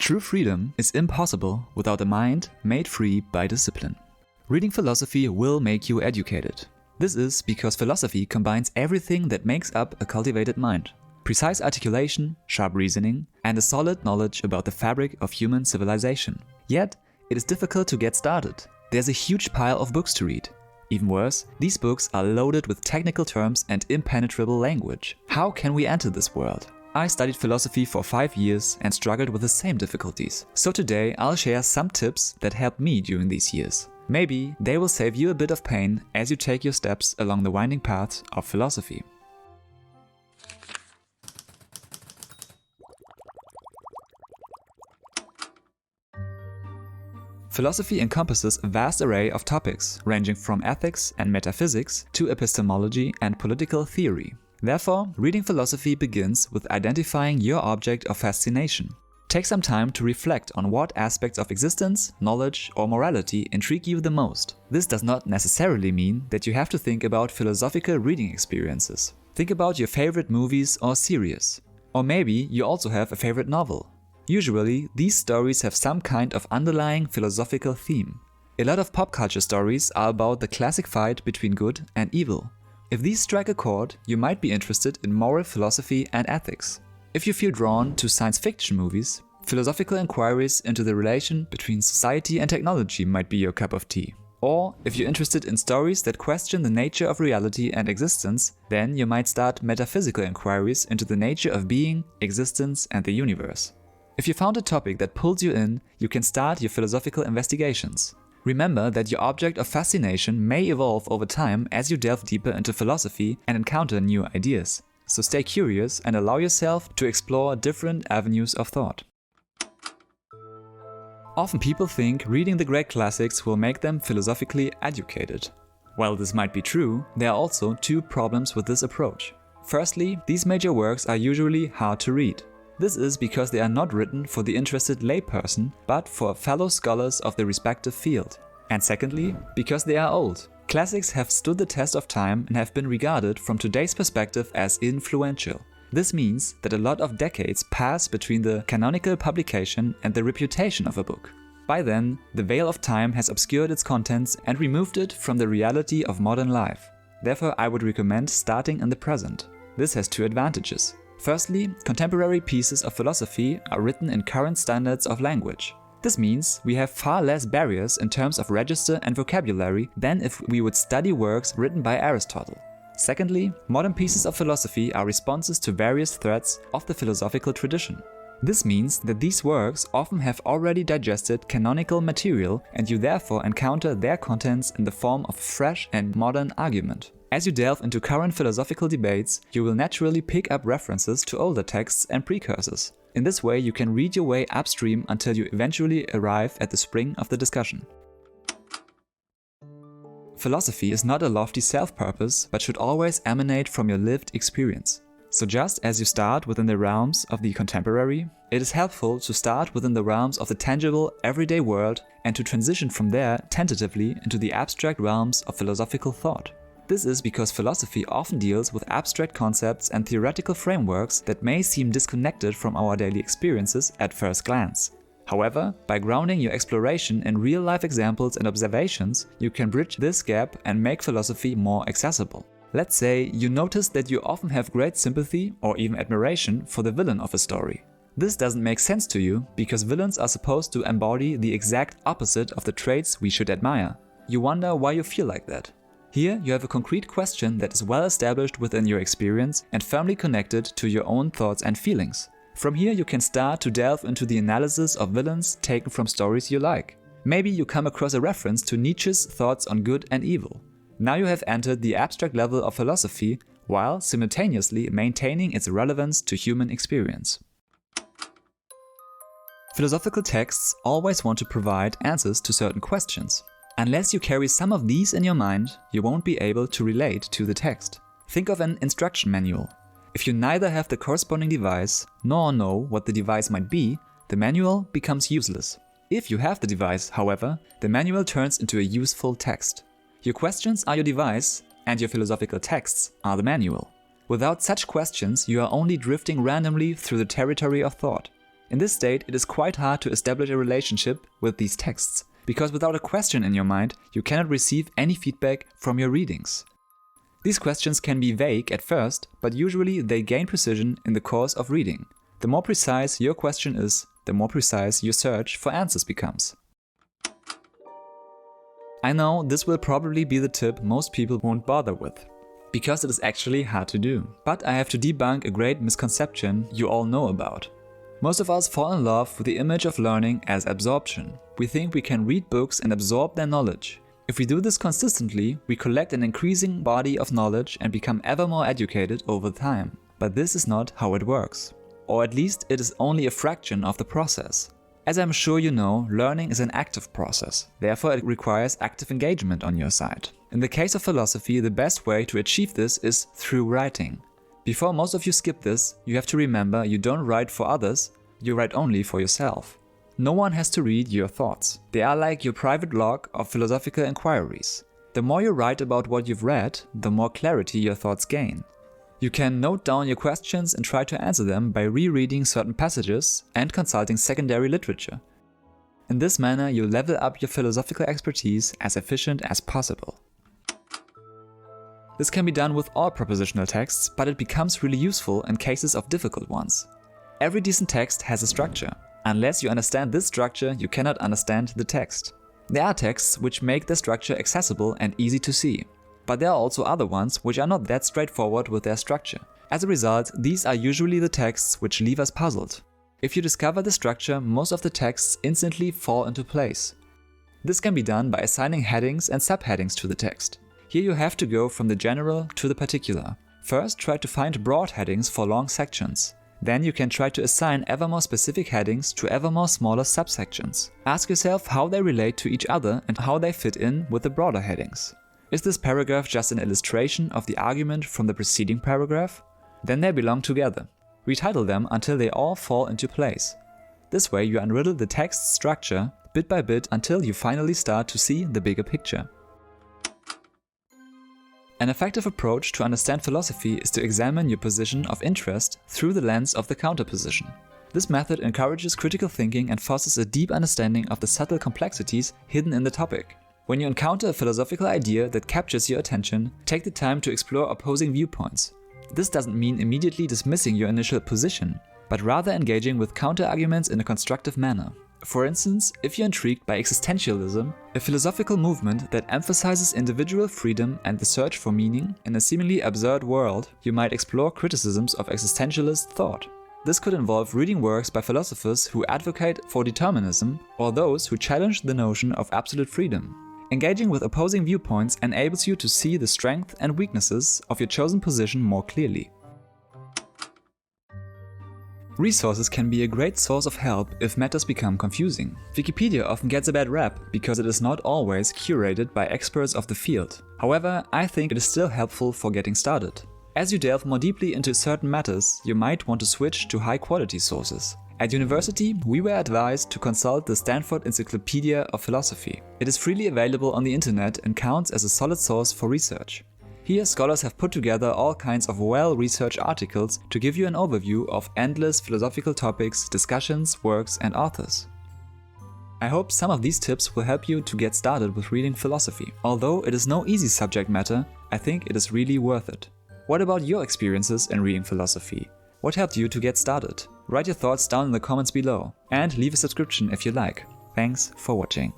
True freedom is impossible without a mind made free by discipline. Reading philosophy will make you educated. This is because philosophy combines everything that makes up a cultivated mind: precise articulation, sharp reasoning, and a solid knowledge about the fabric of human civilization. Yet, it is difficult to get started. There's a huge pile of books to read. Even worse, these books are loaded with technical terms and impenetrable language. How can we enter this world? I studied philosophy for 5 years and struggled with the same difficulties. So today I'll share some tips that helped me during these years. Maybe they will save you a bit of pain as you take your steps along the winding path of philosophy. Philosophy encompasses a vast array of topics, ranging from ethics and metaphysics to epistemology and political theory. Therefore, reading philosophy begins with identifying your object of fascination. Take some time to reflect on what aspects of existence, knowledge, or morality intrigue you the most. This does not necessarily mean that you have to think about philosophical reading experiences. Think about your favorite movies or series. Or maybe you also have a favorite novel. Usually, these stories have some kind of underlying philosophical theme. A lot of pop culture stories are about the classic fight between good and evil. If these strike a chord, you might be interested in moral philosophy and ethics. If you feel drawn to science fiction movies, philosophical inquiries into the relation between society and technology might be your cup of tea. Or, if you're interested in stories that question the nature of reality and existence, then you might start metaphysical inquiries into the nature of being, existence, and the universe. If you found a topic that pulls you in, you can start your philosophical investigations. Remember that your object of fascination may evolve over time as you delve deeper into philosophy and encounter new ideas. So stay curious and allow yourself to explore different avenues of thought. Often people think reading the great classics will make them philosophically educated. While this might be true, there are also two problems with this approach. Firstly, these major works are usually hard to read. This is because they are not written for the interested layperson, but for fellow scholars of the respective field. And secondly, because they are old. Classics have stood the test of time and have been regarded from today's perspective as influential. This means that a lot of decades pass between the canonical publication and the reputation of a book. By then, the veil of time has obscured its contents and removed it from the reality of modern life. Therefore, I would recommend starting in the present. This has two advantages. Firstly, contemporary pieces of philosophy are written in current standards of language. This means we have far less barriers in terms of register and vocabulary than if we would study works written by Aristotle. Secondly, modern pieces of philosophy are responses to various threads of the philosophical tradition. This means that these works often have already digested canonical material and you therefore encounter their contents in the form of fresh and modern argument. As you delve into current philosophical debates, you will naturally pick up references to older texts and precursors. In this way, you can read your way upstream until you eventually arrive at the spring of the discussion. Philosophy is not a lofty self-purpose, but should always emanate from your lived experience. So just as you start within the realms of the contemporary, it is helpful to start within the realms of the tangible, everyday world and to transition from there tentatively into the abstract realms of philosophical thought. This is because philosophy often deals with abstract concepts and theoretical frameworks that may seem disconnected from our daily experiences at first glance. However, by grounding your exploration in real-life examples and observations, you can bridge this gap and make philosophy more accessible. Let's say you notice that you often have great sympathy or even admiration for the villain of a story. This doesn't make sense to you because villains are supposed to embody the exact opposite of the traits we should admire. You wonder why you feel like that. Here you have a concrete question that is well established within your experience and firmly connected to your own thoughts and feelings. From here you can start to delve into the analysis of villains taken from stories you like. Maybe you come across a reference to Nietzsche's thoughts on good and evil. Now you have entered the abstract level of philosophy while simultaneously maintaining its relevance to human experience. Philosophical texts always want to provide answers to certain questions. Unless you carry some of these in your mind, you won't be able to relate to the text. Think of an instruction manual. If you neither have the corresponding device nor know what the device might be, the manual becomes useless. If you have the device, however, the manual turns into a useful text. Your questions are your device, and your philosophical texts are the manual. Without such questions, you are only drifting randomly through the territory of thought. In this state, it is quite hard to establish a relationship with these texts, because without a question in your mind, you cannot receive any feedback from your readings. These questions can be vague at first, but usually they gain precision in the course of reading. The more precise your question is, the more precise your search for answers becomes. I know this will probably be the tip most people won't bother with, because it is actually hard to do. But I have to debunk a great misconception you all know about. Most of us fall in love with the image of learning as absorption. We think we can read books and absorb their knowledge. If we do this consistently, we collect an increasing body of knowledge and become ever more educated over time. But this is not how it works. Or at least it is only a fraction of the process. As I'm sure you know, learning is an active process. Therefore, it requires active engagement on your side. In the case of philosophy, the best way to achieve this is through writing. Before most of you skip this, you have to remember you don't write for others, you write only for yourself. No one has to read your thoughts. They are like your private log of philosophical inquiries. The more you write about what you've read, the more clarity your thoughts gain. You can note down your questions and try to answer them by rereading certain passages and consulting secondary literature. In this manner, you level up your philosophical expertise as efficient as possible. This can be done with all propositional texts, but it becomes really useful in cases of difficult ones. Every decent text has a structure. Unless you understand this structure, you cannot understand the text. There are texts which make the structure accessible and easy to see. But there are also other ones which are not that straightforward with their structure. As a result, these are usually the texts which leave us puzzled. If you discover the structure, most of the texts instantly fall into place. This can be done by assigning headings and subheadings to the text. Here you have to go from the general to the particular. First, try to find broad headings for long sections. Then you can try to assign ever more specific headings to ever more smaller subsections. Ask yourself how they relate to each other and how they fit in with the broader headings. Is this paragraph just an illustration of the argument from the preceding paragraph? Then they belong together. Retitle them until they all fall into place. This way you unriddle the text's structure bit by bit until you finally start to see the bigger picture. An effective approach to understand philosophy is to examine your position of interest through the lens of the counterposition. This method encourages critical thinking and fosters a deep understanding of the subtle complexities hidden in the topic. When you encounter a philosophical idea that captures your attention, take the time to explore opposing viewpoints. This doesn't mean immediately dismissing your initial position, but rather engaging with counter-arguments in a constructive manner. For instance, if you're intrigued by existentialism, a philosophical movement that emphasizes individual freedom and the search for meaning in a seemingly absurd world, you might explore criticisms of existentialist thought. This could involve reading works by philosophers who advocate for determinism or those who challenge the notion of absolute freedom. Engaging with opposing viewpoints enables you to see the strengths and weaknesses of your chosen position more clearly. Resources can be a great source of help if matters become confusing. Wikipedia often gets a bad rap because it is not always curated by experts of the field. However, I think it is still helpful for getting started. As you delve more deeply into certain matters, you might want to switch to high-quality sources. At university, we were advised to consult the Stanford Encyclopedia of Philosophy. It is freely available on the internet and counts as a solid source for research. Here, scholars have put together all kinds of well-researched articles to give you an overview of endless philosophical topics, discussions, works, and authors. I hope some of these tips will help you to get started with reading philosophy. Although it is no easy subject matter, I think it is really worth it. What about your experiences in reading philosophy? What helped you to get started? Write your thoughts down in the comments below and leave a subscription if you like. Thanks for watching.